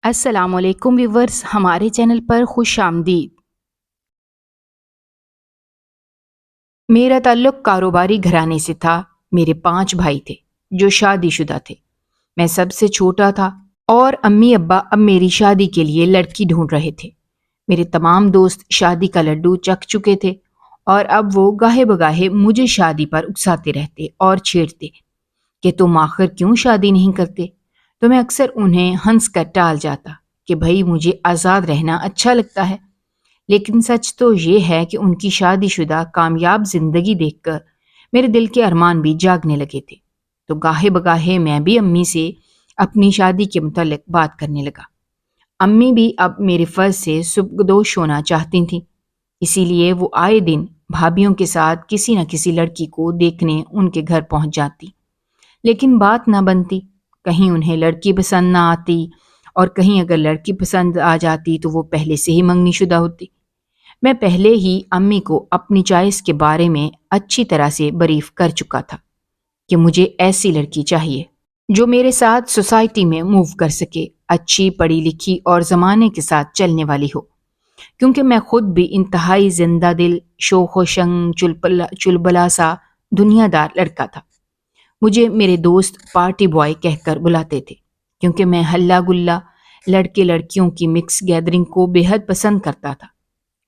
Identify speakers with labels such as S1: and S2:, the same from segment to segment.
S1: السلام علیکم ویورز، ہمارے چینل پر خوش آمدید۔ میرا تعلق کاروباری گھرانے سے تھا۔ میرے 5 بھائی تھے جو شادی شدہ تھے۔ میں سب سے چھوٹا تھا اور امی ابا اب میری شادی کے لیے لڑکی ڈھونڈ رہے تھے۔ میرے تمام دوست شادی کا لڈو چکھ چکے تھے اور اب وہ گاہے بگاہے مجھے شادی پر اکساتے رہتے اور چھیڑتے کہ تم آخر کیوں شادی نہیں کرتے؟ تو میں اکثر انہیں ہنس کر ٹال جاتا کہ بھائی مجھے آزاد رہنا اچھا لگتا ہے۔ لیکن سچ تو یہ ہے کہ ان کی شادی شدہ کامیاب زندگی دیکھ کر میرے دل کے ارمان بھی جاگنے لگے تھے۔ تو گاہے بگاہے میں بھی امی سے اپنی شادی کے متعلق بات کرنے لگا۔ امی بھی اب میرے فرض سے سبکدوش ہونا چاہتی تھیں، اسی لیے وہ آئے دن بھابھیوں کے ساتھ کسی نہ کسی لڑکی کو دیکھنے ان کے گھر پہنچ جاتی، لیکن بات نہ بنتی۔ کہیں انہیں لڑکی پسند نہ آتی اور کہیں اگر لڑکی پسند آ جاتی تو وہ پہلے سے ہی منگنی شدہ ہوتی۔ میں پہلے ہی امی کو اپنی چوائس کے بارے میں اچھی طرح سے بریف کر چکا تھا کہ مجھے ایسی لڑکی چاہیے جو میرے ساتھ سوسائٹی میں موو کر سکے، اچھی پڑھی لکھی اور زمانے کے ساتھ چلنے والی ہو، کیونکہ میں خود بھی انتہائی زندہ دل، شوخ و شنگ، چلبلا سا دنیا دار لڑکا تھا۔ مجھے میرے دوست پارٹی بوائے کہہ کر بلاتے تھے کیونکہ میں ہلا گلا لڑکے لڑکیوں کی مکس گیدرنگ کو بے حد پسند کرتا تھا۔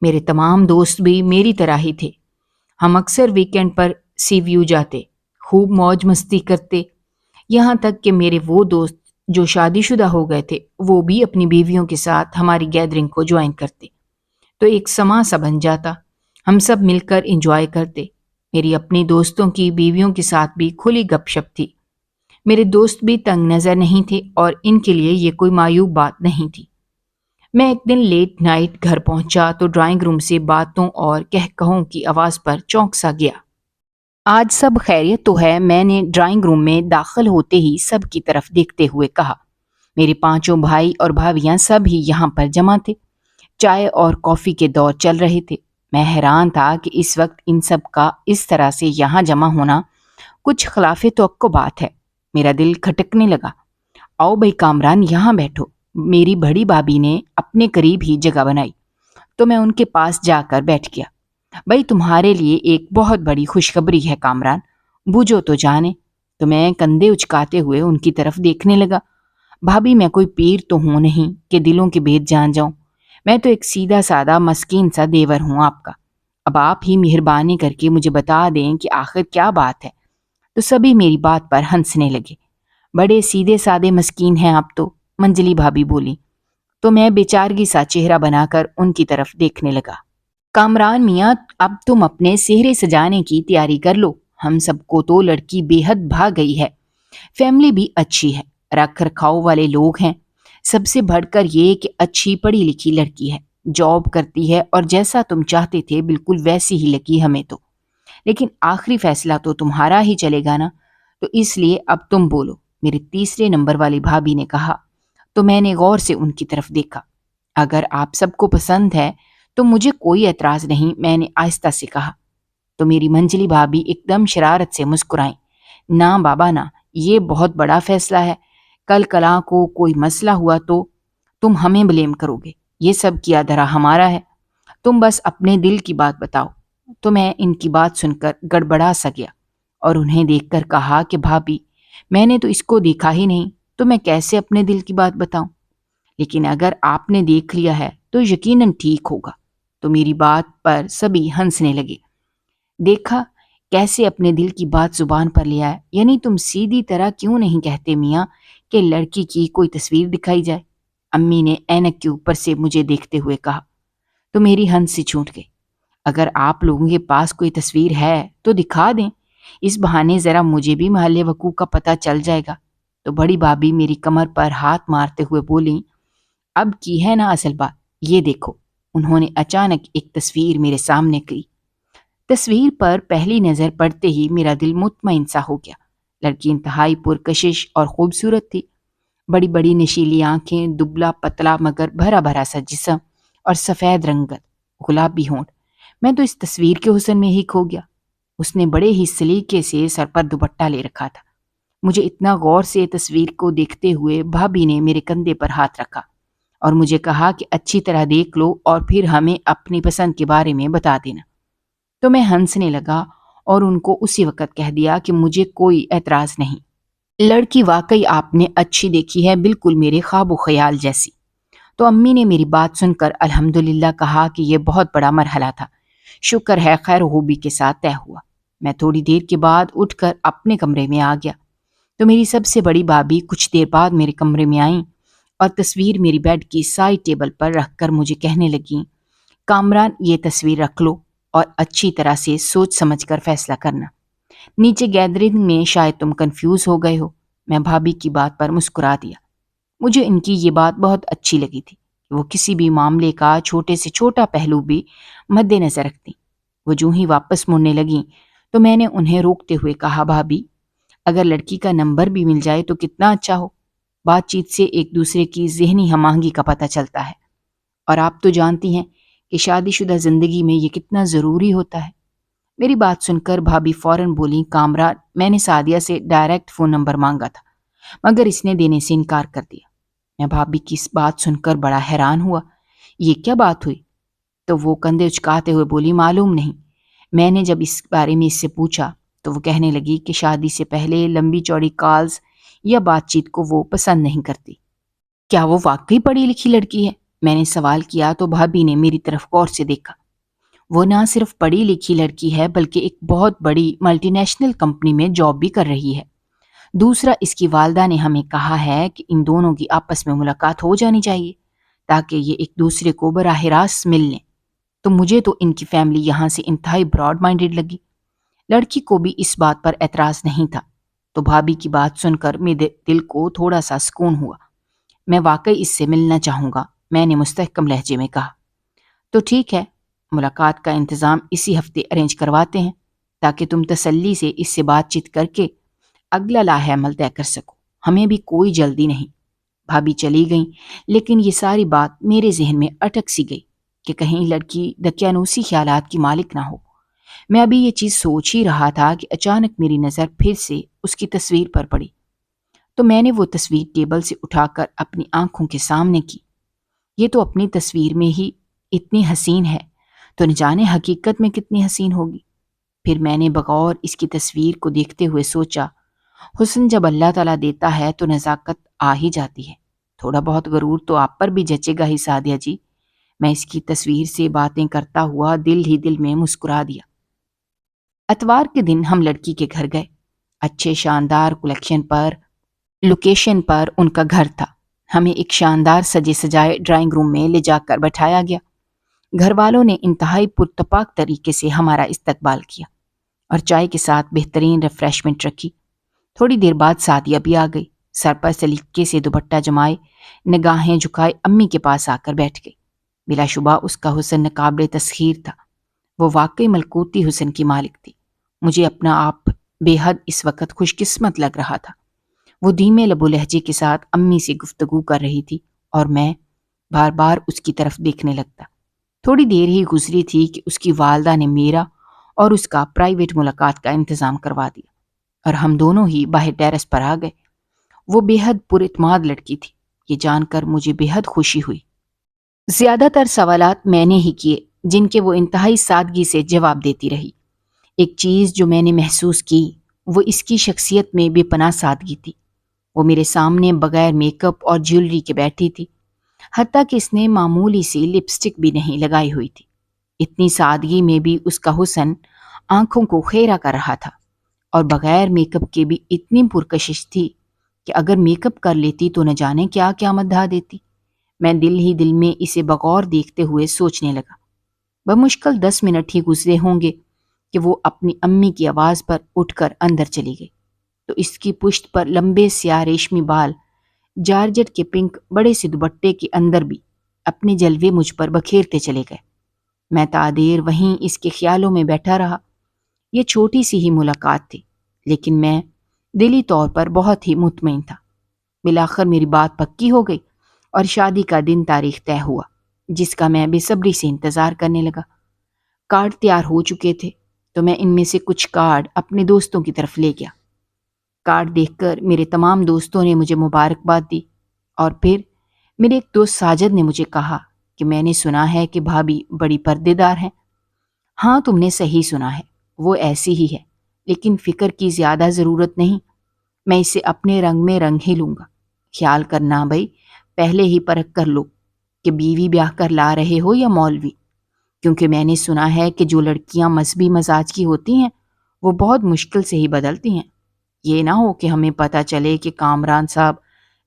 S1: میرے تمام دوست بھی میری طرح ہی تھے۔ ہم اکثر ویکینڈ پر سی ویو جاتے، خوب موج مستی کرتے، یہاں تک کہ میرے وہ دوست جو شادی شدہ ہو گئے تھے وہ بھی اپنی بیویوں کے ساتھ ہماری گیدرنگ کو جوائن کرتے، تو ایک سما سا بن جاتا۔ ہم سب مل کر انجوائے کرتے۔ میری اپنی دوستوں کی بیویوں کے ساتھ بھی کھلی گپ شپ تھی۔ میرے دوست بھی تنگ نظر نہیں تھے اور ان کے لیے یہ کوئی معیوب بات نہیں تھی۔ میں ایک دن لیٹ نائٹ گھر پہنچا تو ڈرائنگ روم سے باتوں اور کہوں کی آواز پر چونک سا گیا۔ آج سب خیریت تو ہے؟ میں نے ڈرائنگ روم میں داخل ہوتے ہی سب کی طرف دیکھتے ہوئے کہا۔ میرے 5 بھائی اور بھابیاں سب ہی یہاں پر جمع تھے۔ چائے اور کافی کے دور چل رہے تھے۔ میں حیران تھا کہ اس وقت ان سب کا اس طرح سے یہاں جمع ہونا کچھ خلاف توقع بات ہے۔ میرا دل کھٹکنے لگا۔ آؤ بھائی کامران، یہاں بیٹھو۔ میری بڑی بھابھی نے اپنے قریب ہی جگہ بنائی تو میں ان کے پاس جا کر بیٹھ گیا۔ بھائی تمہارے لیے ایک بہت بڑی خوشخبری ہے کامران، بوجھو تو جانے۔ تو میں کندھے اچکاتے ہوئے ان کی طرف دیکھنے لگا۔ بھابھی میں کوئی پیر تو ہوں نہیں کہ دلوں کے بھید جان جاؤں، میں تو ایک سیدھا سادہ مسکین سا دیور ہوں آپ کا۔ اب آپ ہی مہربانی کر کے مجھے بتا دیں کہ آخر کیا بات ہے۔ تو سبھی میری بات پر ہنسنے لگے۔ بڑے سیدھے سادے مسکین ہیں آپ تو، منجلی بھابھی بولی۔ تو میں بیچارگی سا چہرہ بنا کر ان کی طرف دیکھنے لگا۔ کامران میاں، اب تم اپنے سہرے سجانے کی تیاری کر لو۔ ہم سب کو تو لڑکی بے حد بھا گئی ہے، فیملی بھی اچھی ہے، رکھ رکھاؤ والے لوگ ہیں، سب سے بڑھ کر یہ کہ اچھی پڑھی لکھی لڑکی ہے، جاب کرتی ہے اور جیسا تم چاہتے تھے بالکل ویسی ہی لگی ہمیں تو۔ لیکن آخری فیصلہ تو تمہارا ہی چلے گا نا، تو اس لیے اب تم بولو، میرے تیسرے نمبر والی بھابھی نے کہا۔ تو میں نے غور سے ان کی طرف دیکھا۔ اگر آپ سب کو پسند ہے تو مجھے کوئی اعتراض نہیں، میں نے آہستہ سے کہا۔ تو میری منجلی بھابھی ایک دم شرارت سے مسکرائیں۔ نہ بابا نہ، یہ بہت بڑا فیصلہ ہے، کل کلاں کو کوئی مسئلہ ہوا تو تم ہمیں بلیم کرو گے، یہ سب کیا دھرا ہمارا ہے، تم بس اپنے دل کی بات بتاؤ۔ تو میں ان کی بات سن کر گڑبڑا سا گیا اور انہیں دیکھ کر کہا کہ بھابھی میں نے تو اس کو دیکھا ہی نہیں، تو میں کیسے اپنے دل کی بات بتاؤں؟ لیکن اگر آپ نے دیکھ لیا ہے تو یقیناً ٹھیک ہوگا۔ تو میری بات پر سبھی ہنسنے لگے۔ دیکھا کیسے اپنے دل کی بات زبان پر لیا ہے، یعنی تم سیدھی طرح کیوں نہیں کہتے میاں کہ لڑکی کی کوئی تصویر دکھائی جائے؟ امی نے اینک کے اوپر سے مجھے دیکھتے ہوئے کہا۔ تو میری ہنس سی چھوٹ گئی۔ اگر آپ لوگوں کے پاس کوئی تصویر ہے تو دکھا دیں، اس بہانے ذرا مجھے بھی محل وقوع کا پتہ چل جائے گا۔ تو بڑی بھابھی میری کمر پر ہاتھ مارتے ہوئے بولیں، اب کی ہے نا اصل بات، یہ دیکھو۔ انہوں نے اچانک ایک تصویر میرے سامنے کی۔ تصویر پر پہلی نظر پڑتے ہی میرا دل مطمئن سا ہو گیا۔ لڑکی انتہائی پرکشش اور خوبصورت تھی، بڑی بڑی نشیلی آنکھیں، دبلا پتلا مگر بھرا بھرا سا جسم اور سفید رنگت، گلابی ہونٹ۔ میں تو اس تصویر کے حسن میں ہی کھو گیا۔ اس نے بڑے ہی سلیقے سے سر پر دوپٹہ لے رکھا تھا۔ مجھے اتنا غور سے تصویر کو دیکھتے ہوئے بھابھی نے میرے کندھے پر ہاتھ رکھا۔ اور مجھے کہا کہ اچھی طرح دیکھ لو اور پھر ہمیں اپنی پسند کے بارے میں بتا دینا۔ تو میں ہنسنے لگا اور ان کو اسی وقت کہہ دیا کہ مجھے کوئی اعتراض نہیں، لڑکی واقعی آپ نے اچھی دیکھی ہے، بالکل میرے خواب و خیال جیسی۔ تو امی نے میری بات سن کر الحمدللہ کہا کہ یہ بہت بڑا مرحلہ تھا، شکر ہے خیر و خوبی کے ساتھ طے ہوا۔ میں تھوڑی دیر کے بعد اٹھ کر اپنے کمرے میں آ گیا تو میری سب سے بڑی بھابھی کچھ دیر بعد میرے کمرے میں آئیں اور تصویر میری بیڈ کی سائڈ ٹیبل پر رکھ کر مجھے کہنے لگیں، کامران یہ تصویر رکھ لو اور اچھی طرح سے سوچ سمجھ کر فیصلہ کرنا، نیچے گیدرنگ میں شاید تم کنفیوز ہو گئے ہو۔ میں بھابھی کی بات پر مسکرا دیا۔ مجھے ان کی یہ بات بہت اچھی لگی تھی کہ وہ کسی بھی معاملے کا چھوٹے سے چھوٹا پہلو بھی مد نظر رکھتی۔ وہ جو ہی واپس مڑنے لگیں تو میں نے انہیں روکتے ہوئے کہا، بھابھی اگر لڑکی کا نمبر بھی مل جائے تو کتنا اچھا ہو، بات چیت سے ایک دوسرے کی ذہنی ہم آہنگی کا پتہ چلتا ہے، اور آپ تو جانتی ہیں کہ شادی شدہ زندگی میں یہ کتنا ضروری ہوتا ہے۔ میری بات سن کر بھابھی فوراً بولیں، کامران میں نے سعدیہ سے ڈائریکٹ فون نمبر مانگا تھا مگر اس نے دینے سے انکار کر دیا۔ میں بھابھی کی اس بات سن کر بڑا حیران ہوا، یہ کیا بات ہوئی؟ تو وہ کندھے اچکاتے ہوئے بولی، معلوم نہیں، میں نے جب اس بارے میں اس سے پوچھا تو وہ کہنے لگی کہ شادی سے پہلے لمبی چوڑی کالز یا بات چیت کو وہ پسند نہیں کرتی۔ کیا وہ واقعی پڑھی لکھی لڑکی ہے؟ میں نے سوال کیا تو بھابھی نے میری طرف غور سے دیکھا۔ وہ نہ صرف پڑھی لکھی لڑکی ہے بلکہ ایک بہت بڑی ملٹی نیشنل کمپنی میں جاب بھی کر رہی ہے۔ دوسرا، اس کی والدہ نے ہمیں کہا ہے کہ ان دونوں کی آپس میں ملاقات ہو جانی چاہیے تاکہ یہ ایک دوسرے کو براہ راست مل لیں۔ تو مجھے تو ان کی فیملی یہاں سے انتہائی براڈ مائنڈڈ لگی۔ لڑکی کو بھی اس بات پر اعتراض نہیں تھا، تو بھابھی کی بات سن کر میرے دل کو تھوڑا سا سکون ہوا۔ میں واقعی اس سے ملنا چاہوں گا، میں نے مستحکم لہجے میں کہا۔ تو ٹھیک ہے، ملاقات کا انتظام اسی ہفتے ارینج کرواتے ہیں تاکہ تم تسلی سے اس سے بات چیت کر کے اگلا لاہ عمل طے کر سکو، ہمیں بھی کوئی جلدی نہیں۔ بھابھی چلی گئیں، لیکن یہ ساری بات میرے ذہن میں اٹک سی گئی کہ کہیں لڑکی دقیانوسی خیالات کی مالک نہ ہو۔ میں ابھی یہ چیز سوچ ہی رہا تھا کہ اچانک میری نظر پھر سے اس کی تصویر پر پڑی، تو میں نے وہ تصویر ٹیبل سے اٹھا کر اپنی آنکھوں کے سامنے کی۔ یہ تو اپنی تصویر میں ہی اتنی حسین ہے تو نہ جانے حقیقت میں کتنی حسین ہوگی۔ پھر میں نے بغور اس کی تصویر کو دیکھتے ہوئے سوچا، حسن جب اللہ تعالیٰ دیتا ہے تو نزاکت آ ہی جاتی ہے، تھوڑا بہت غرور تو آپ پر بھی جچے گا ہی سعدیہ جی۔ میں اس کی تصویر سے باتیں کرتا ہوا دل ہی دل میں مسکرا دیا۔ اتوار کے دن ہم لڑکی کے گھر گئے۔ اچھے شاندار لوکیشن پر ان کا گھر تھا۔ ہمیں ایک شاندار سجے سجائے ڈرائنگ روم میں لے جا کر بٹھایا گیا۔ گھر والوں نے انتہائی پرتپاک طریقے سے ہمارا استقبال کیا اور چائے کے ساتھ بہترین ریفریشمنٹ رکھی۔ تھوڑی دیر بعد سعدیہ بھی آ گئی، سر پر سلیقے سے دوپٹہ جمائے، نگاہیں جھکائے امی کے پاس آ کر بیٹھ گئی۔ بلا شبہ اس کا حسن ناقابل تسخیر تھا، وہ واقعی ملکوتی حسن کی مالک تھی۔ مجھے اپنا آپ بے حد اس وقت خوش قسمت لگ رہا تھا۔ وہ دھیمے لب و لہجے کے ساتھ امی سے گفتگو کر رہی تھی اور میں بار بار اس کی طرف دیکھنے لگتا۔ تھوڑی دیر ہی گزری تھی کہ اس کی والدہ نے میرا اور اس کا پرائیویٹ ملاقات کا انتظام کروا دیا اور ہم دونوں ہی باہر ٹیرس پر آ گئے۔ وہ بے حد پر اعتماد لڑکی تھی، یہ جان کر مجھے بے حد خوشی ہوئی۔ زیادہ تر سوالات میں نے ہی کیے جن کے وہ انتہائی سادگی سے جواب دیتی رہی۔ ایک چیز جو میں نے محسوس کی وہ اس کی شخصیت میں بے پناہ سادگی تھی۔ وہ میرے سامنے بغیر میک اپ اور جیولری کے بیٹھی تھی، حتیٰ کہ اس نے معمولی سی لپسٹک بھی نہیں لگائی ہوئی تھی۔ اتنی سادگی میں بھی اس کا حسن آنکھوں کو خیرہ کر رہا تھا، اور بغیر میک اپ کے بھی اتنی پرکشش تھی کہ اگر میک اپ کر لیتی تو نہ جانے کیا قیامت ڈھا دیتی۔ میں دل ہی دل میں اسے بغور دیکھتے ہوئے سوچنے لگا۔ بمشکل 10 منٹ ہی گزرے ہوں گے کہ وہ اپنی امی کی آواز پر اٹھ کر اندر چلی گئی، تو اس کی پشت پر لمبے سیاہ ریشمی بال جارجٹ کے پنک بڑے سے دوپٹے کے اندر بھی اپنے جلوے مجھ پر بکھیرتے چلے گئے۔ میں تعدیر وہیں اس کے خیالوں میں بیٹھا رہا۔ یہ چھوٹی سی ہی ملاقات تھی، لیکن میں دلی طور پر بہت ہی مطمئن تھا۔ بالآخر میری بات پکی ہو گئی اور شادی کا دن تاریخ طے ہوا، جس کا میں بے صبری سے انتظار کرنے لگا۔ کارڈ تیار ہو چکے تھے تو میں ان میں سے کچھ کارڈ اپنے دوستوں کی طرف لے گیا۔ کارڈ دیکھ کر میرے تمام دوستوں نے مجھے مبارکباد دی اور پھر میرے ایک دوست ساجد نے مجھے کہا کہ میں نے سنا ہے کہ بھابھی بڑی پردے دار ہیں۔ ہاں، تم نے صحیح سنا ہے، وہ ایسی ہی ہے، لیکن فکر کی زیادہ ضرورت نہیں، میں اسے اپنے رنگ میں رنگ ہی لوں گا۔ خیال کرنا بھائی، پہلے ہی پرکھ کر لو کہ بیوی بیاہ کر لا رہے ہو یا مولوی، کیونکہ میں نے سنا ہے کہ جو لڑکیاں مذہبی مزاج کی ہوتی ہیں وہ بہت مشکل سے ہی بدلتی ہیں۔ یہ نہ ہو کہ ہمیں پتہ چلے کہ کامران صاحب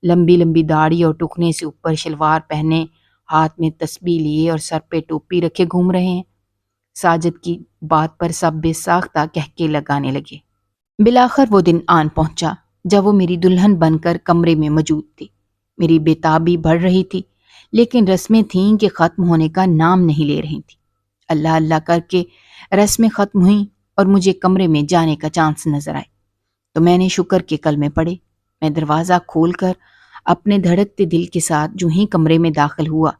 S1: لمبی لمبی داڑھی اور ٹکنے سے اوپر شلوار پہنے، ہاتھ میں تسبیح لیے اور سر پہ ٹوپی رکھے گھوم رہے ہیں۔ ساجد کی بات پر سب بے ساختہ کہکے لگانے لگے۔ بالآخر وہ دن آن پہنچا جب وہ میری دلہن بن کر کمرے میں موجود تھی۔ میری بےتابی بڑھ رہی تھی، لیکن رسمیں تھیں کہ ختم ہونے کا نام نہیں لے رہی تھیں۔ اللہ اللہ کر کے رسمیں ختم ہوئیں اور مجھے کمرے میں جانے کا چانس نظر آئے تو میں نے شکر کے کلمے پڑھے۔ میں دروازہ کھول کر اپنے دھڑکتے دل کے ساتھ جو ہی کمرے میں داخل ہوا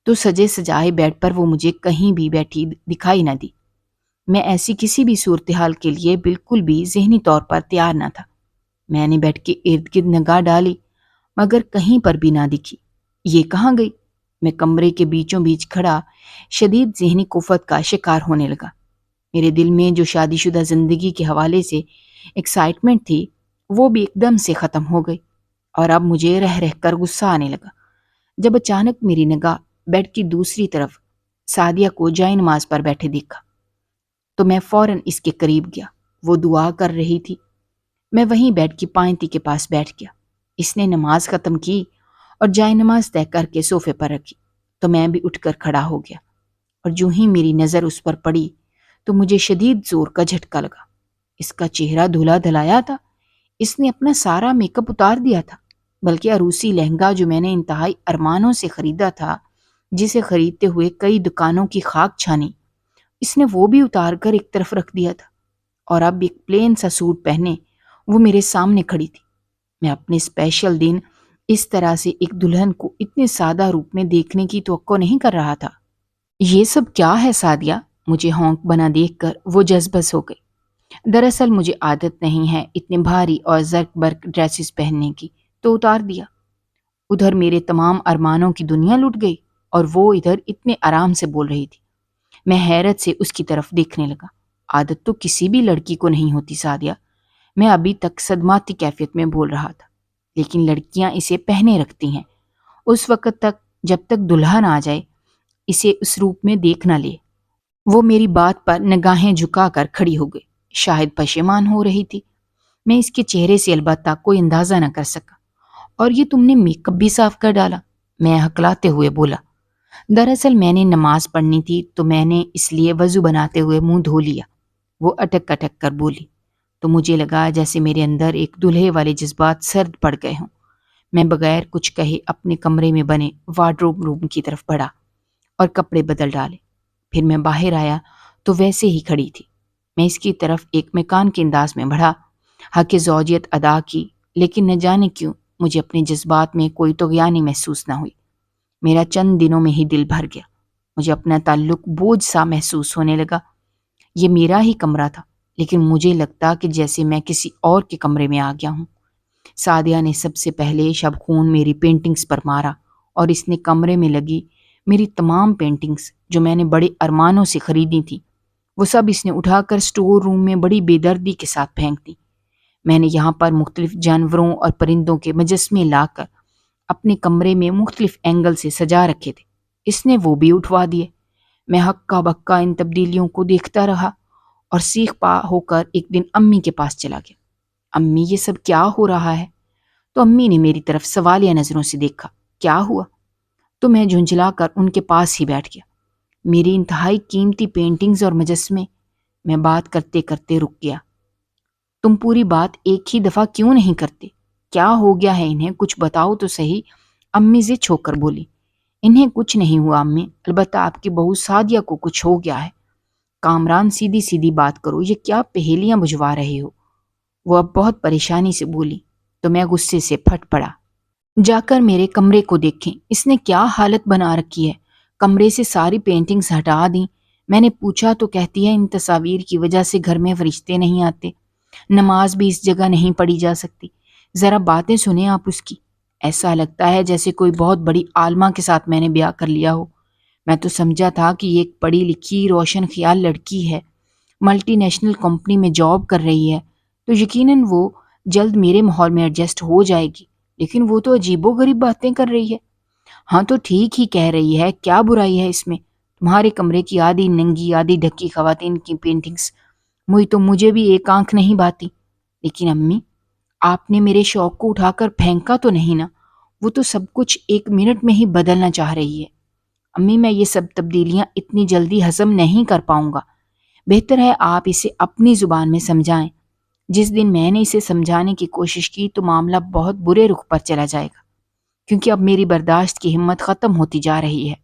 S1: تو سجے سجائے بیڈ پر وہ مجھے کہیں بھی بیٹھی دکھائی نہ دی۔ میں ایسی کسی بھی صورتحال کے لیے بالکل بھی ذہنی طور پر تیار نہ تھا۔ میں نے بیڈ کے ارد گرد نگاہ ڈالی مگر کہیں پر بھی نہ دکھی۔ یہ کہاں گئی؟ میں کمرے کے بیچوں بیچ کھڑا شدید ذہنی کفت کا شکار ہونے لگا۔ میرے دل میں جو شادی شدہ زندگی کے حوالے سے ایکسائٹمنٹ تھی وہ بھی ایک دم سے ختم ہو گئی، اور اب مجھے رہ رہ کر غصہ آنے لگا جب اچانک میری نگاہ بیڈ کی دوسری طرف سعدیہ کو جائے نماز پر بیٹھے دیکھا تو میں فوراً اس کے قریب گیا۔ وہ دعا کر رہی تھی۔ میں وہیں بیڈ کی پائنتی کے پاس بیٹھ گیا۔ اس نے نماز ختم کی اور جائے نماز طے کر کے صوفے پر رکھی تو میں بھی اٹھ کر کھڑا ہو گیا، اور جو ہی میری نظر اس پر پڑی تو مجھے شدید زور کا جھٹکا لگا۔ اس کا چہرہ دھلا دھلایا تھا، اس نے اپنا سارا میک اپ اتار دیا تھا، بلکہ عروسی لہنگا جو میں نے انتہائی ارمانوں سے خریدا تھا، جسے خریدتے ہوئے کئی دکانوں کی خاک چھانی، اس نے وہ بھی اتار کر ایک طرف رکھ دیا تھا، اور اب ایک پلین سا سوٹ پہنے وہ میرے سامنے کھڑی تھی۔ میں اپنے اسپیشل دن اس طرح سے ایک دلہن کو اتنے سادہ روپ میں دیکھنے کی توقع نہیں کر رہا تھا۔ یہ سب کیا ہے سعدیہ؟ مجھے ہونک بنا دیکھ کر وہ جذبس ہو گئی۔ دراصل مجھے عادت نہیں ہے اتنے بھاری اور زرق برق ڈریسز پہننے کی، تو اتار دیا۔ ادھر میرے تمام ارمانوں کی دنیا لٹ گئی اور وہ ادھر اتنے آرام سے بول رہی تھی۔ میں حیرت سے اس کی طرف دیکھنے لگا۔ عادت تو کسی بھی لڑکی کو نہیں ہوتی سعدیہ، میں ابھی تک صدماتی کیفیت میں بول رہا تھا، لیکن لڑکیاں اسے پہنے رکھتی ہیں اس وقت تک جب تک دلہن آ جائے اسے اس روپ میں دیکھ نہ لے۔ وہ میری بات پر نگاہیں جھکا کر کھڑی ہو گئی، شاید پشیمان ہو رہی تھی۔ میں اس کے چہرے سے البتہ کوئی اندازہ نہ کر سکا۔ اور یہ تم نے میک اپ بھی صاف کر ڈالا؟ میں ہکلاتے ہوئے بولا۔ دراصل میں نے نماز پڑھنی تھی تو میں نے اس لیے وضو بناتے ہوئے منہ دھو لیا، وہ اٹک اٹک کر بولی۔ تو مجھے لگا جیسے میرے اندر ایک دلہے والے جذبات سرد پڑ گئے ہوں۔ میں بغیر کچھ کہے اپنے کمرے میں بنے وارڈروب روم کی طرف بڑھا اور کپڑے بدل ڈالے۔ پھر میں باہر آیا تو ویسے ہی کھڑی تھی۔ میں اس کی طرف ایک مکان کے انداز میں بڑھا، حق زوجیت ادا کی، لیکن نہ جانے کیوں مجھے اپنے جذبات میں کوئی طغیانی محسوس نہ ہوئی۔ میرا چند دنوں میں ہی دل بھر گیا۔ مجھے اپنا تعلق بوجھ سا محسوس ہونے لگا۔ یہ میرا ہی کمرہ تھا، لیکن مجھے لگتا کہ جیسے میں کسی اور کے کمرے میں آ گیا ہوں۔ سعدیہ نے سب سے پہلے شب خون میری پینٹنگز پر مارا، اور اس نے کمرے میں لگی میری تمام پینٹنگز جو میں نے بڑے ارمانوں سے خریدی تھی وہ سب اس نے اٹھا کر اسٹور روم میں بڑی بے دردی کے ساتھ پھینک دی۔ میں نے یہاں پر مختلف جانوروں اور پرندوں کے مجسمے لا کر اپنے کمرے میں مختلف اینگل سے سجا رکھے تھے، اس نے وہ بھی اٹھوا دیے۔ میں ہکا بکا ان تبدیلیوں کو دیکھتا رہا اور سیخ پا ہو کر ایک دن امی کے پاس چلا گیا۔ امی، یہ سب کیا ہو رہا ہے؟ تو امی نے میری طرف سوالیہ نظروں سے دیکھا۔ کیا ہوا؟ تو میں جھنجھلا کر ان کے پاس ہی بیٹھ گیا۔ میری انتہائی قیمتی پینٹنگز اور مجسمے۔ میں بات کرتے کرتے رک گیا۔ تم پوری بات ایک ہی دفعہ کیوں نہیں کرتے؟ کیا ہو گیا ہے انہیں؟ کچھ بتاؤ تو صحیح۔ امی ضد ہو کر بولی۔ انہیں کچھ نہیں ہوا امی، البتہ آپ کی بہو سعدیہ کو کچھ ہو گیا ہے۔ کامران، سیدھی سیدھی بات کرو، یہ کیا پہیلیاں بجھوا رہے ہو؟ وہ اب بہت پریشانی سے بولی تو میں غصے سے پھٹ پڑا۔ جا کر میرے کمرے کو دیکھیں، اس نے کیا حالت بنا رکھی ہے۔ کمرے سے ساری پینٹنگز ہٹا دیں۔ میں نے پوچھا تو کہتی ہے ان تصاویر کی وجہ سے گھر میں فرشتے نہیں آتے، نماز بھی اس جگہ نہیں پڑھی جا سکتی۔ ذرا باتیں سنیں آپ اس کی۔ ایسا لگتا ہے جیسے کوئی بہت بڑی عالمہ کے ساتھ میں نے بیاہ کر لیا ہو۔ میں تو سمجھا تھا کہ یہ ایک پڑھی لکھی روشن خیال لڑکی ہے، ملٹی نیشنل کمپنی میں جاب کر رہی ہے، تو یقیناً وہ جلد میرے ماحول میں ایڈجسٹ ہو جائے گی، لیکن وہ تو عجیب و غریب باتیں کر رہی ہے۔ ہاں تو ٹھیک ہی کہہ رہی ہے، کیا برائی ہے اس میں؟ تمہارے کمرے کی آدھی ننگی آدھی ڈھکی خواتین کی پینٹنگز مجھے بھی ایک آنکھ نہیں بھاتی۔ لیکن امی، آپ نے میرے شوق کو اٹھا کر پھینکا تو نہیں نا؟ وہ تو سب کچھ 1 منٹ میں ہی بدلنا چاہ رہی ہے۔ امی، میں یہ سب تبدیلیاں اتنی جلدی ہضم نہیں کر پاؤں گا، بہتر ہے آپ اسے اپنی زبان میں سمجھائیں۔ جس دن میں نے اسے سمجھانے کی کوشش کی تو معاملہ بہت برے رخ پر چلا جائے گا، کیونکہ اب میری برداشت کی ہمت ختم ہوتی جا رہی ہے۔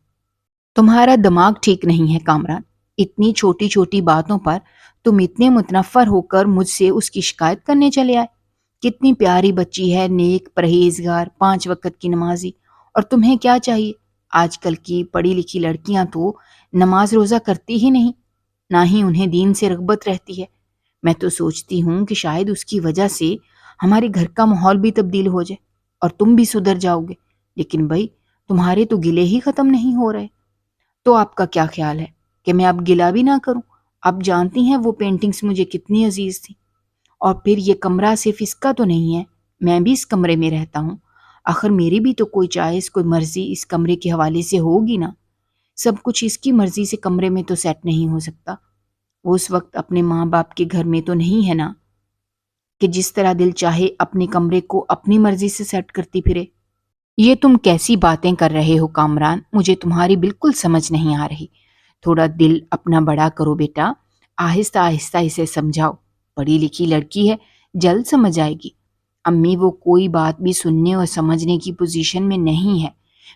S1: تمہارا دماغ ٹھیک نہیں ہے کامران، اتنی چھوٹی چھوٹی باتوں پر تم اتنے متنفر ہو کر مجھ سے اس کی شکایت کرنے چلے آئے۔ کتنی پیاری بچی ہے، نیک، پرہیزگار، 5 وقت کی نمازی، اور تمہیں کیا چاہیے؟ آج کل کی پڑھی لکھی لڑکیاں تو نماز روزہ کرتی ہی نہیں، نہ ہی انہیں دین سے رغبت رہتی ہے۔ میں تو سوچتی ہوں کہ شاید اس کی وجہ سے ہمارے گھر کا ماحول بھی تبدیل ہو جائے اور تم بھی سدھر جاؤ گے، لیکن بھائی تمہارے تو گلے ہی ختم نہیں ہو رہے۔ تو آپ کا کیا خیال ہے کہ میں اب گلہ بھی نہ کروں؟ آپ جانتی ہیں وہ پینٹنگز مجھے کتنی عزیز تھی، اور پھر یہ کمرہ صرف اس کا تو نہیں ہے، میں بھی اس کمرے میں رہتا ہوں، آخر میری بھی تو کوئی چوائس، کوئی مرضی اس کمرے کے حوالے سے ہوگی نا۔ سب کچھ اس کی مرضی سے کمرے میں تو سیٹ نہیں ہو سکتا۔ وہ اس وقت اپنے ماں باپ کے گھر میں تو نہیں ہے نا کہ جس طرح دل چاہے اپنے کمرے کو اپنی مرضی سے سیٹ کرتی پھرے۔ یہ تم کیسی باتیں کر رہے ہو کامران؟ مجھے تمہاری بالکل سمجھ نہیں آ رہی۔ تھوڑا دل اپنا بڑا کرو بیٹا، آہستہ آہستہ اسے سمجھاؤ، پڑھی لکھی لڑکی ہے، جلد سمجھ آئے گی۔ امی، وہ کوئی بات بھی سننے اور سمجھنے کی پوزیشن میں نہیں ہے،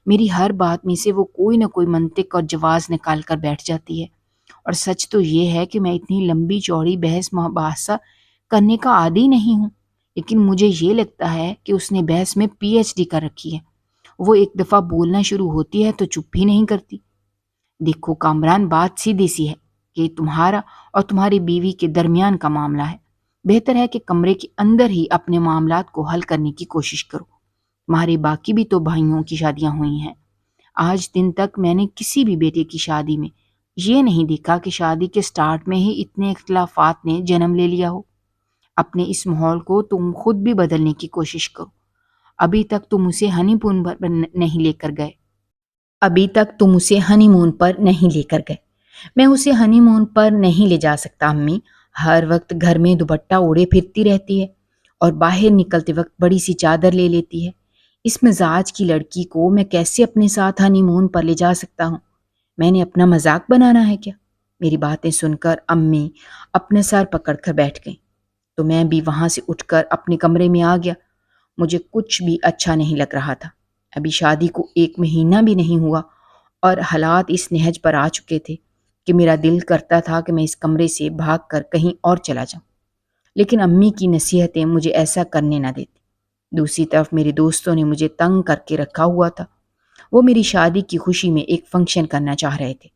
S1: میری ہر بات میں سے وہ کوئی نہ کوئی منطق اور جواز نکال کر بیٹھ جاتی ہے، اور سچ تو یہ ہے کہ میں اتنی لمبی چوڑی بحث مباحثہ کرنے کا عادی نہیں ہوں، لیکن مجھے یہ لگتا ہے کہ اس نے بحث میں پی ایچ ڈی کر رکھی ہے۔ وہ ایک دفعہ بولنا شروع ہوتی ہے تو چپ ہی نہیں کرتی۔ دیکھو کامران، بات سیدھی سی ہے کہ تمہارا اور تمہاری بیوی کے درمیان کا معاملہ ہے، بہتر ہے کہ کمرے کے اندر ہی اپنے معاملات کو حل کرنے کی کوشش کرو۔ تمہارے باقی بھی تو بھائیوں کی شادیاں ہوئی ہیں، آج دن تک میں نے کسی بھی بیٹے کی شادی میں یہ نہیں دیکھا کہ شادی کے سٹارٹ میں ہی اتنے اختلافات نے جنم لے لیا ہو۔ اپنے اس ماحول کو تم خود بھی بدلنے کی کوشش کرو۔ ابھی تک تم اسے ہنی مون پر نہیں لے کر گئے۔ میں اسے ہنی مون پر نہیں لے جا سکتا امی۔ ہر وقت گھر میں دوپٹہ اوڑھے پھرتی رہتی ہے اور باہر نکلتے وقت بڑی سی چادر لے لیتی ہے۔ اس مزاج کی لڑکی کو میں کیسے اپنے ساتھ ہنی مون پر لے جا سکتا ہوں؟ میں نے اپنا مذاق بنانا ہے کیا؟ میری باتیں سن کر امی اپنے سر پکڑ کر بیٹھ گئیں، تو میں بھی وہاں سے اٹھ کر اپنے کمرے میں آ گیا۔ مجھے کچھ بھی اچھا نہیں لگ رہا تھا۔ ابھی شادی کو 1 مہینہ بھی نہیں ہوا اور حالات اس نہج پر آ چکے تھے کہ میرا دل کرتا تھا کہ میں اس کمرے سے بھاگ کر کہیں اور چلا جاؤں، لیکن امی کی نصیحتیں مجھے ایسا کرنے نہ دیتی۔ دوسری طرف میرے دوستوں نے مجھے تنگ کر کے رکھا ہوا تھا۔ وہ میری شادی کی خوشی میں ایک فنکشن کرنا چاہ رہے تھے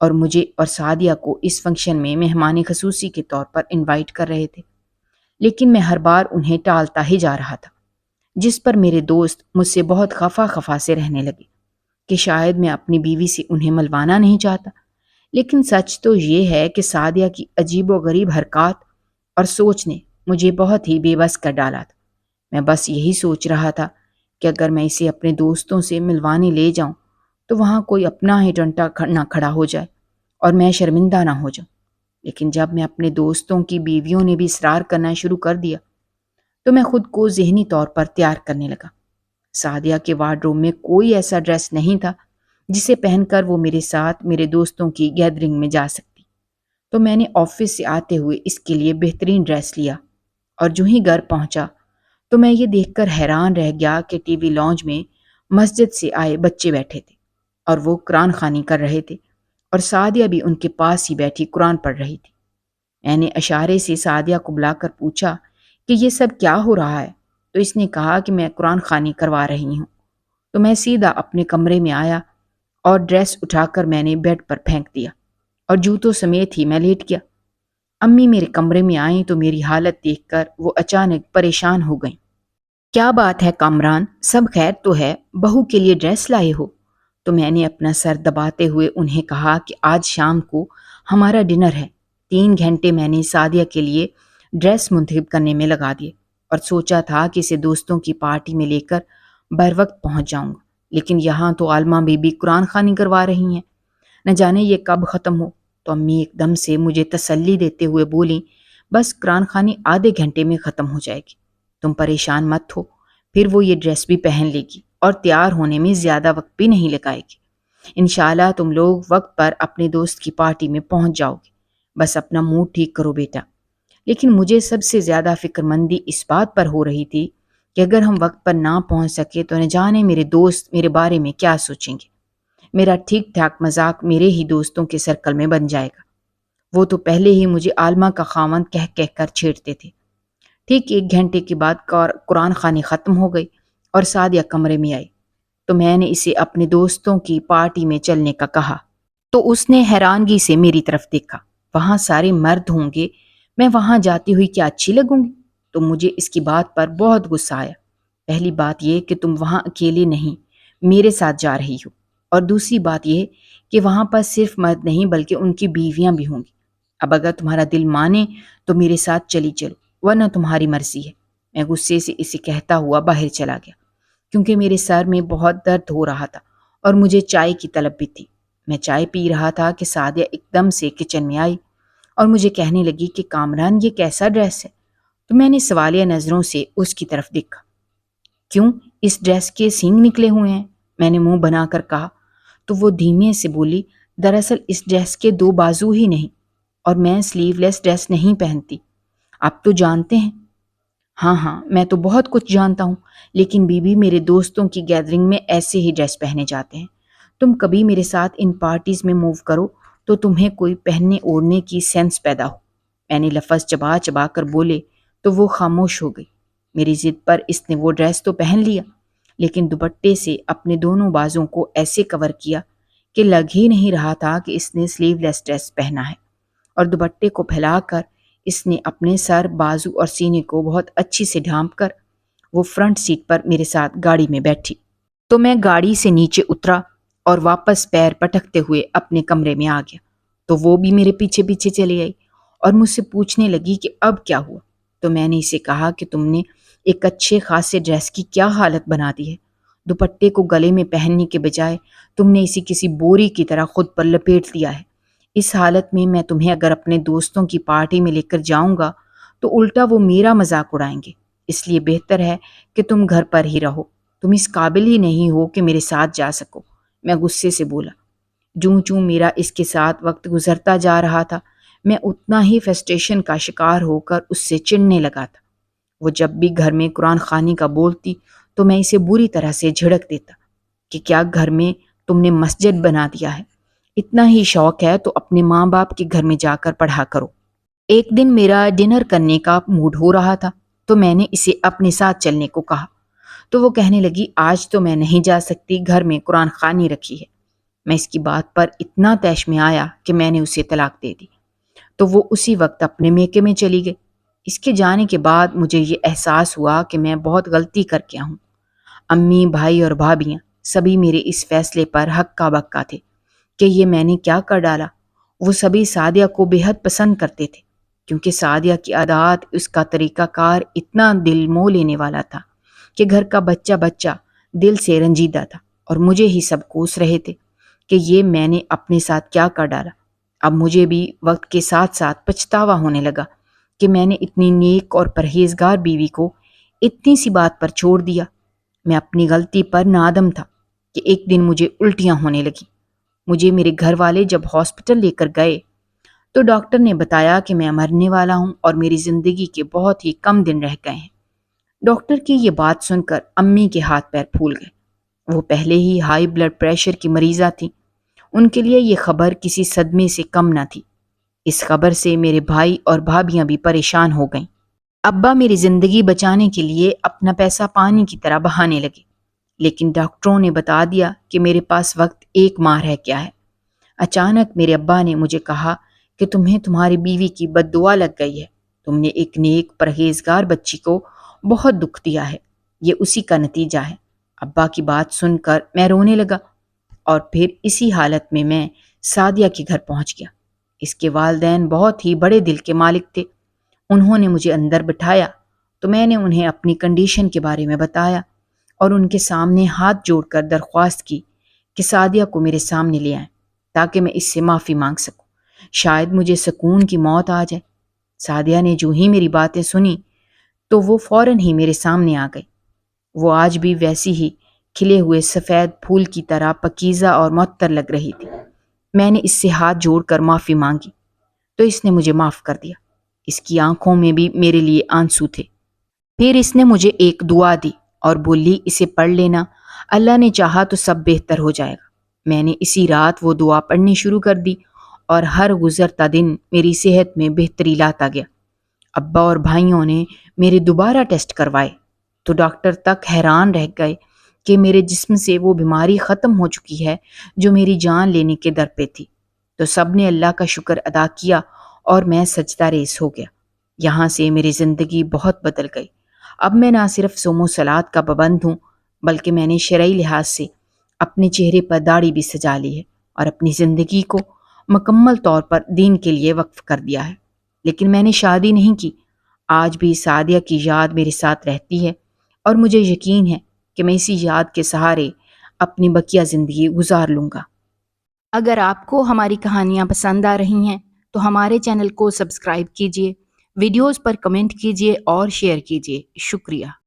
S1: اور مجھے اور سعدیہ کو اس فنکشن میں مہمان خصوصی کے طور پر انوائٹ کر رہے تھے، لیکن میں ہر بار انہیں ٹالتا ہی جا رہا تھا، جس پر میرے دوست مجھ سے بہت خفا سے رہنے لگے کہ شاید میں اپنی بیوی سے انہیں ملوانا نہیں چاہتا۔ لیکن سچ تو یہ ہے کہ سعدیہ کی عجیب و غریب حرکات اور سوچ نے مجھے بہت ہی بے بس کر ڈالا تھا۔ میں بس یہی سوچ رہا تھا کہ اگر میں اسے اپنے دوستوں سے ملوانے لے جاؤں تو وہاں کوئی اپنا ہی ڈنڈا نہ کھڑا ہو جائے اور میں شرمندہ نہ ہو جاؤں۔ لیکن جب میں اپنے دوستوں کی بیویوں نے بھی اصرار کرنا شروع کر دیا تو میں خود کو ذہنی طور پر تیار کرنے لگا۔ سعدیہ کے وارڈروب میں کوئی ایسا ڈریس نہیں تھا جسے پہن کر وہ میرے ساتھ میرے دوستوں کی گیدرنگ میں جا سکتی، تو میں نے آفس سے آتے ہوئے اس کے لیے بہترین ڈریس لیا، اور جو ہی گھر پہنچا تو میں یہ دیکھ کر حیران رہ گیا کہ ٹی وی لانج میں مسجد سے آئے بچے بیٹھے تھے اور وہ قرآن خوانی کر رہے تھے، اور سعدیہ بھی ان کے پاس ہی بیٹھی قرآن پڑھ رہی تھی۔ میں نے اشارے سے سعدیہ کو بلا کر پوچھا کہ یہ سب کیا ہو رہا ہے، تو اس نے کہا کہ میں قرآن خوانی کروا رہی ہوں۔ تو میں سیدھا اپنے کمرے میں آیا اور ڈریس اٹھا کر میں نے بیڈ پر پھینک دیا اور جوتوں سمیت ہی میں لیٹ گیا۔ امی میرے کمرے میں آئیں تو میری حالت دیکھ کر وہ اچانک پریشان ہو گئیں۔ کیا بات ہے کامران، سب خیر تو ہے؟ بہو کے لیے ڈریس لائے ہو؟ تو میں نے اپنا سر دباتے ہوئے انہیں کہا کہ آج شام کو ہمارا ڈنر ہے۔ 3 گھنٹے میں نے سعدیہ کے لیے ڈریس منتخب کرنے میں لگا دیے اور سوچا تھا کہ اسے دوستوں کی پارٹی میں لے کر بر وقت پہنچ جاؤں گا، لیکن یہاں تو عالمہ بی بی قرآن خوانی کروا رہی ہیں، نہ جانے یہ کب ختم ہو۔ تو امی ایک دم سے مجھے تسلی دیتے ہوئے بولیں، بس قرآن خوانی آدھے گھنٹے میں ختم ہو جائے گی، تم پریشان مت ہو، پھر وہ یہ ڈریس بھی پہن لے گی اور تیار ہونے میں زیادہ وقت بھی نہیں لگائے گی۔ انشاءاللہ تم لوگ وقت پر اپنے دوست کی پارٹی میں پہنچ جاؤ گے، بس اپنا موڈ ٹھیک کرو بیٹا۔ لیکن مجھے سب سے زیادہ فکر مندی اس بات پر ہو رہی تھی کہ اگر ہم وقت پر نہ پہنچ سکے تو نہ جانے میرے دوست میرے بارے میں کیا سوچیں گے۔ میرا ٹھیک ٹھاک مذاق میرے ہی دوستوں کے سرکل میں بن جائے گا۔ وہ تو پہلے ہی مجھے عالمہ کا خاوند کہہ کر چھیڑتے تھے۔ ٹھیک 1 گھنٹے کے بعد قرآن خوانی ختم ہو گئی اور سعدیہ کمرے میں آئی تو میں نے اسے اپنے دوستوں کی پارٹی میں چلنے کا کہا تو اس نے حیرانگی سے میری طرف دیکھا۔ وہاں سارے مرد ہوں گے، میں وہاں جاتی ہوئی کیا اچھی لگوں گی؟ تو مجھے اس کی بات پر بہت غصہ آیا۔ پہلی بات یہ کہ تم وہاں اکیلے نہیں میرے ساتھ جا رہی ہو، اور دوسری بات یہ کہ وہاں پر صرف مرد نہیں بلکہ ان کی بیویاں بھی ہوں گی۔ اب اگر تمہارا دل مانے تو میرے ساتھ چلی چلو، ورنہ تمہاری مرضی ہے۔ میں غصے سے اسے کہتا ہوا باہر چلا گیا کیونکہ میرے سر میں بہت درد ہو رہا تھا اور مجھے چائے کی طلب بھی تھی۔ میں چائے پی رہا تھا کہ سعدیہ ایک دم سے کچن میں آئی اور مجھے کہنے لگی کہ کامران یہ کیسا ڈریس ہے؟ تو میں نے سوالیہ نظروں سے اس کی طرف دیکھا۔ کیوں، اس ڈریس کے سینگ نکلے ہوئے ہیں؟ میں نے منہ بنا کر کہا تو وہ دھیمے سے بولی، دراصل اس ڈریس کے 2 بازو ہی نہیں، اور میں سلیو لیس ڈریس نہیں پہنتی، آپ تو جانتے ہیں۔ ہاں میں تو بہت کچھ جانتا ہوں، لیکن بی بی میرے دوستوں کی گیدرنگ میں ایسے ہی ڈریس پہنے جاتے ہیں۔ تم کبھی میرے ساتھ ان پارٹیز میں موو کرو تو تمہیں کوئی پہننے اوڑھنے کی سینس پیدا ہو۔ میں نے لفظ چبا چبا کر بولے تو وہ خاموش ہو گئی۔ میری ضد پر اس نے وہ ڈریس تو پہن لیا، لیکن دوپٹے سے اپنے دونوں بازوں کو ایسے کور کیا کہ لگ ہی نہیں رہا تھا کہ اس نے سلیو لیس ڈریس پہنا ہے، اور دوپٹے کو پھیلا کر اس نے اپنے سر، بازو اور سینے کو بہت اچھی سے ڈھانپ کر وہ فرنٹ سیٹ پر میرے ساتھ گاڑی میں بیٹھی۔ تو میں گاڑی سے نیچے اترا اور واپس پیر پٹکتے ہوئے اپنے کمرے میں آ گیا تو وہ بھی میرے پیچھے پیچھے چلی آئی اور مجھ سے پوچھنے لگی کہ اب کیا ہوا۔ تو میں نے اسے کہا کہ تم نے ایک اچھے خاصے ڈریس کی کیا حالت بنا دی ہے۔ دوپٹے کو گلے میں پہننے کے بجائے تم نے اسے کسی بوری کی طرح خود پر لپیٹ لیا ہے۔ اس حالت میں تمہیں اگر اپنے دوستوں کی پارٹی میں لے کر جاؤں گا تو الٹا وہ میرا مذاق اڑائیں گے، اس لیے بہتر ہے کہ تم گھر پر ہی رہو، تم اس قابل ہی نہیں ہو کہ میرے ساتھ جا سکو۔ میں غصے سے بولا۔ جوں میرا اس کے ساتھ وقت گزرتا جا رہا تھا میں اتنا ہی فرسٹریشن کا شکار ہو کر اس سے چڑھنے لگا تھا۔ وہ جب بھی گھر میں قرآن خوانی کا بولتی تو میں اسے بری طرح سے جھڑک دیتا کہ کیا گھر میں تم نے مسجد بنا دیا ہے؟ اتنا ہی شوق ہے تو اپنے ماں باپ کے گھر میں جا کر پڑھا کرو۔ ایک دن میرا ڈنر کرنے کا موڈ ہو رہا تھا تو میں نے اسے اپنے ساتھ چلنے کو کہا تو وہ کہنے لگی، آج تو میں نہیں جا سکتی، گھر میں قرآن خوانی رکھی ہے۔ میں اس کی بات پر اتنا طیش میں آیا کہ میں نے اسے طلاق دے دی تو وہ اسی وقت اپنے میکے میں چلی گئی۔ اس کے جانے کے بعد مجھے یہ احساس ہوا کہ میں بہت غلطی کر کے ہوں۔ امی، بھائی اور بھابیاں سبھی میرے اس فیصلے پر ہکا بکا تھے کہ یہ میں نے کیا کر ڈالا۔ وہ سبھی سعدیہ کو بے حد پسند کرتے تھے کیونکہ سعدیہ کی عادات، اس کا طریقہ کار اتنا دل مو لینے والا تھا کہ گھر کا بچہ بچہ دل سے رنجیدہ تھا، اور مجھے ہی سب کوس رہے تھے کہ یہ میں نے اپنے ساتھ کیا کر ڈالا۔ اب مجھے بھی وقت کے ساتھ ساتھ پچھتاوا ہونے لگا کہ میں نے اتنی نیک اور پرہیزگار بیوی کو اتنی سی بات پر چھوڑ دیا۔ میں اپنی غلطی پر نادم تھا کہ ایک دن مجھے الٹیاں ہونے لگیں۔ مجھے میرے گھر والے جب ہاسپٹل لے کر گئے تو ڈاکٹر نے بتایا کہ میں مرنے والا ہوں اور میری زندگی کے بہت ہی کم دن رہ گئے ہیں۔ ڈاکٹر کی یہ بات سن کر امی کے ہاتھ پیر پھول گئے۔ وہ پہلے ہی ہائی بلڈ پریشر کی مریضہ تھیں، ان کے لیے یہ خبر کسی صدمے سے کم نہ تھی۔ اس خبر سے میرے بھائی اور بھابیاں بھی پریشان ہو گئیں۔ ابا میری زندگی بچانے کے لیے اپنا پیسہ پانی کی طرح بہانے لگے، لیکن ڈاکٹروں نے بتا دیا کہ میرے پاس وقت 1 ماہ رہ گیا ہے۔ اچانک میرے ابا نے مجھے کہا کہ تمہیں تمہاری بیوی کی بد دعا لگ گئی ہے، تم نے ایک نیک پرہیزگار بچی کو بہت دکھ دیا ہے۔ یہ اسی کا نتیجہ ہے۔ ابا کی بات سن کر میں رونے لگا اور پھر اسی حالت میں میں سعدیہ کے گھر پہنچ گیا۔ اس کے والدین بہت ہی بڑے دل کے مالک تھے۔ انہوں نے مجھے اندر بٹھایا تو میں نے انہیں اپنی کنڈیشن کے بارے میں بتایا اور ان کے سامنے ہاتھ جوڑ کر درخواست کی کہ سعدیہ کو میرے سامنے لے آئیں تاکہ میں اس سے معافی مانگ سکوں، شاید مجھے سکون کی موت آ جائے۔ سعدیہ نے جو ہی میری باتیں سنی تو وہ فوراً ہی میرے سامنے آ گئی۔ وہ آج بھی ویسی ہی کھلے ہوئے سفید پھول کی طرح پکیزہ اور معطر لگ رہی تھی۔ میں نے اس سے ہاتھ جوڑ کر معافی مانگی تو اس نے مجھے معاف کر دیا۔ اس کی آنکھوں میں بھی میرے لیے آنسو تھے۔ پھر اس نے مجھے ایک دعا دی اور بولی اسے پڑھ لینا، اللہ نے چاہا تو سب بہتر ہو جائے گا۔ میں نے اسی رات وہ دعا پڑھنی شروع کر دی اور ہر گزرتا دن میری صحت میں بہتری لاتا گیا۔ ابا اور بھائیوں نے میرے دوبارہ ٹیسٹ کروائے تو ڈاکٹر تک حیران رہ گئے کہ میرے جسم سے وہ بیماری ختم ہو چکی ہے جو میری جان لینے کے در پہ تھی۔ تو سب نے اللہ کا شکر ادا کیا اور میں سجدہ ریز ہو گیا۔ یہاں سے میری زندگی بہت بدل گئی۔ اب میں نہ صرف صوم و صلات کا پابند ہوں بلکہ میں نے شرعی لحاظ سے اپنے چہرے پر داڑھی بھی سجا لی ہے اور اپنی زندگی کو مکمل طور پر دین کے لیے وقف کر دیا ہے۔ لیکن میں نے شادی نہیں کی۔ آج بھی سعدیہ کی یاد میرے ساتھ رہتی ہے اور مجھے یقین ہے کہ میں اسی یاد کے سہارے اپنی بقیہ زندگی گزار لوں گا۔ اگر آپ کو ہماری کہانیاں پسند آ رہی ہیں تو ہمارے چینل کو سبسکرائب کیجیے، ویڈیوز پر کمنٹ کیجیے اور شیئر کیجیے۔ شکریہ۔